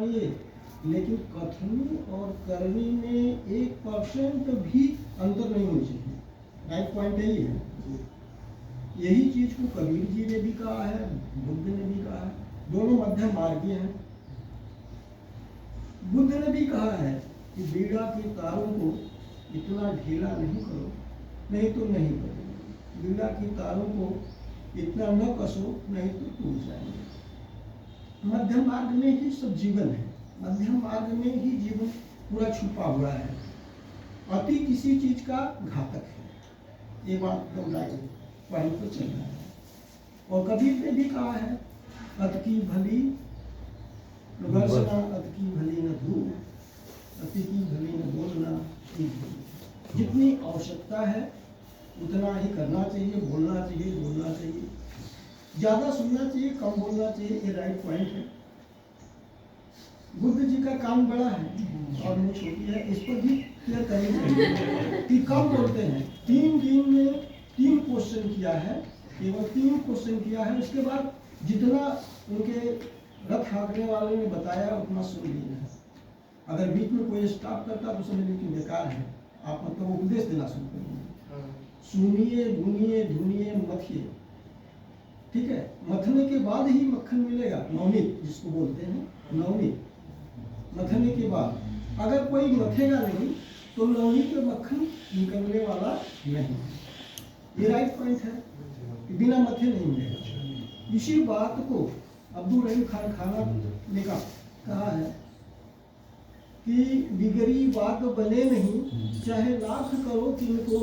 मानिए, लेकिन कथनी और करनी में 1% भी अंतर नहीं होना चाहिए। राइट पॉइंट यही है। यही चीज को कबीर जी ने भी कहा है, बुद्ध ने भी कहा है, दोनों मध्यम मार्गी हैं। बुद्ध ने भी कहा है कि बीड़ा के तारों को इतना ढीला नहीं करो, नहीं तो नहीं करो। बीड़ा के तारों को इतना न कसो, नहीं तो टूट जाएंगे। मध्यम मार्ग में ही सब जीवन है, मध्यम मार्ग में ही जीवन पूरा छुपा हुआ है। अति किसी चीज का घातक है, ये बात पॉइंट पर चल रहा है। और कबीर ने भी कहा है, अत की भली वर्षना, अत की भली न धूप, अति की भली न बोलना। जितनी आवश्यकता है उतना ही करना चाहिए, बोलना चाहिए, बोलना चाहिए, ज्यादा सुनना चाहिए, कम बोलना चाहिए। ये राइट पॉइंट है। बुद्ध जी का कान बड़ा है और मुँह छोटी है, इस पर भी क्लियर करनी चाहिए कि कम बोलते हैं। 3 दिन में 3 क्वेश्चन किया है, केवल 3 क्वेश्चन किया है। उसके बाद जितना उनके रथ हाँकने वाले ने बताया उतना सुन लिया है। अगर बीच में कोई स्टॉप करता तो समझ लीजिए बेकार है, आप मतलब उपदेश देना शुरू करिए। सुनिए, बुनिए, धुनिए, मथिए, ठीक है। मथने के बाद ही मक्खन मिलेगा, नवनीत जिसको बोलते हैं, नवनीत। मथने के बाद अगर कोई मथेगा नहीं तो नवनीत में मक्खन निकलने वाला नहीं। ये राइट पॉइंट है कि बिना मथे नहीं मिलेगा। इसी बात को अब्दुल रहीम खान खाना ने कहा है कि बिगड़ी बात बने नहीं, चाहे लाख करो तिनको,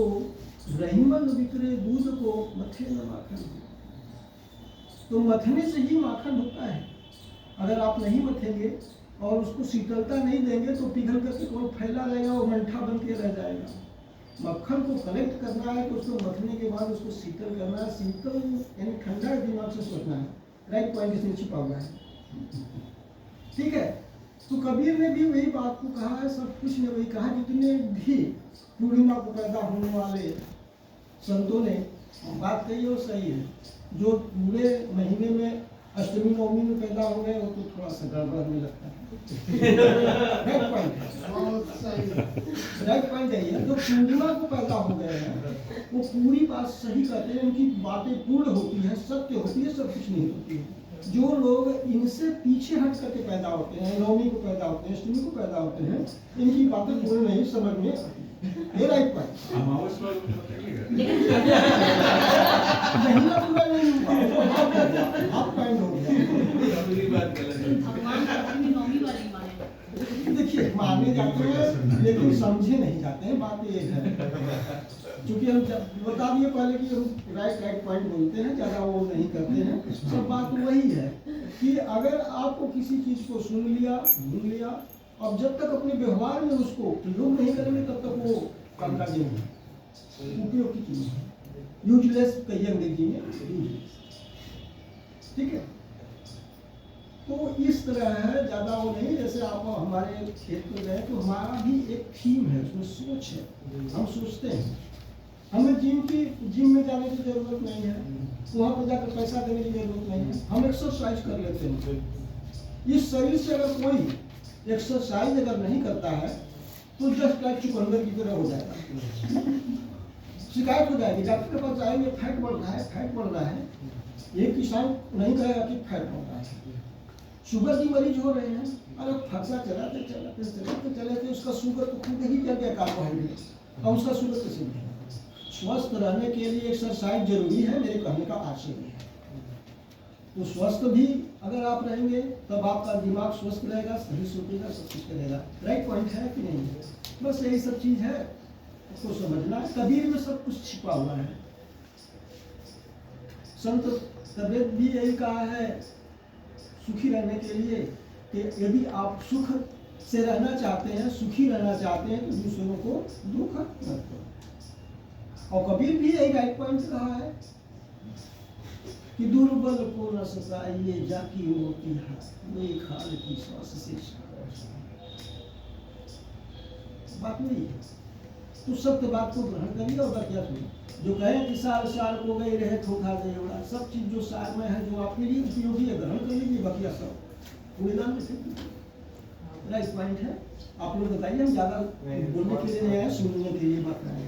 रहीमन बिगड़े दूध को मथे न माखन। तो मथने से ही माखन होता है। अगर आप नहीं मथेंगे और उसको शीतलता नहीं देंगे तो पिघल करके कौन फैला रहेगा, वो मंठा बन के रह जाएगा। मक्खन को कलेक्ट करना है तो उसको मथने के बाद उसको शीतल करना है। शीतल यानी ठंडा दिमाग से सोचना है। राइट पॉइंट इसमें छिपा हुआ है, ठीक है। तो कबीर ने भी वही बात को कहा है, सब कुछ ने वही कहा। जितने भी पूर्णिमा को पैदा होने वाले संतों ने बात कही है वो सही है। जो पूरे महीने में अष्टमी नवमी में पैदा हो गए वो तो थोड़ा सा गड़बड़ हमें लगता है। राइट पॉइंट है, राइट पॉइंट है। जो पूर्णिमा को पैदा हो गए हैं वो पूरी बात सही कहते हैं, उनकी बातें पूर्ण होती है, सत्य होती है, सब कुछ नहीं होती है। जो लोग इनसे पीछे हट करके पैदा होते हैं, नवमी को पैदा होते हैं, अष्टमी को पैदा होते हैं, इनकी बातें पूर्ण नहीं समझ में आती। ये राइट पॉइंट। महीना पूरा नहीं हुआ, हाफ पॉइंट हो गया। देखिए माने जाते हैं लेकिन समझे नहीं जाते हैं, बात ये है। क्योंकि हम बता दिए पहले कि हम राइट पॉइंट बोलते हैं, ज़्यादा वो नहीं करते हैं। सब बात वही है कि अगर आपको किसी चीज़ को सुन लिया, भूल लिया, अब जब तक अपने व्यवहार में उसको प्रयोग नहीं करेंगे तब तक वो कामकाजी नहीं है, उपयोग की चीज़ है। यूजलेस कहिए अंग्रेजी में, यूजलेस, ठीक है। तो इस तरह है, ज़्यादा वो नहीं। जैसे आप हमारे खेत में गए तो हमारा भी एक थीम है, उसमें सोच है। हम सोचते हैं हमें जिम में जाने की जरूरत नहीं है, वहाँ पर जाकर पैसा देने की जरूरत नहीं है, हम एक्सरसाइज कर लेते हैं। इस शरीर से अगर कोई एक्सरसाइज अगर नहीं करता है तो जस्ट लाइक चुकंदर की तरह हो जाएगा, शिकायत हो जाएगी। डॉक्टर के पास आएंगे, फैट बढ़ रहा है, फैट बढ़ रहा है। एक किसान नहीं कहेगा कि फैट बढ़ रहा है। शुगर की मरीज हो रहे हैं, अरे फरसा चलाते उसका शुगर तो खुद ही कर गया कार्बोहाइड्रेट, और उसका शुगर कैसे बढ़ेगा। स्वस्थ रहने के लिए एक्सरसाइज जरूरी है, मेरे कहने का आशय है। तो स्वस्थ भी अगर आप रहेंगे तब आपका दिमाग स्वस्थ रहेगा, सही सोचेगा, सब कुछ करेगा। राइट पॉइंट है कि नहीं? बस यही सब चीज है, उसको समझना। कबीर में सब कुछ छिपा हुआ है। संत कबीर भी यही कहा है सुखी रहने के लिए कि यदि आप सुख से रहना चाहते हैं, सुखी रहना चाहते हैं, तो दूसरों को दुख मत दो। और कबीर भी यही राइट पॉइंट कहा है कि दुर्बल को न सताइए, जाकी मोती हाथ खाल की श्वास से बात नहीं है। तो सत्य बात को ग्रहण करिए और क्या सुनिए। जो कहें कि सार को गई रहे धोखा दे बड़ा, सब चीज जो सार में है, जो आपके लिए उपयोगी है, ग्रहण कर लीजिए। बाकी सब कूड़ेदान में फेंक दीजिए। प्लस पॉइंट है। आप लोग बताइए, हम ज़्यादा बोलने के लिए नहीं आए, सुनने के लिए बात आए।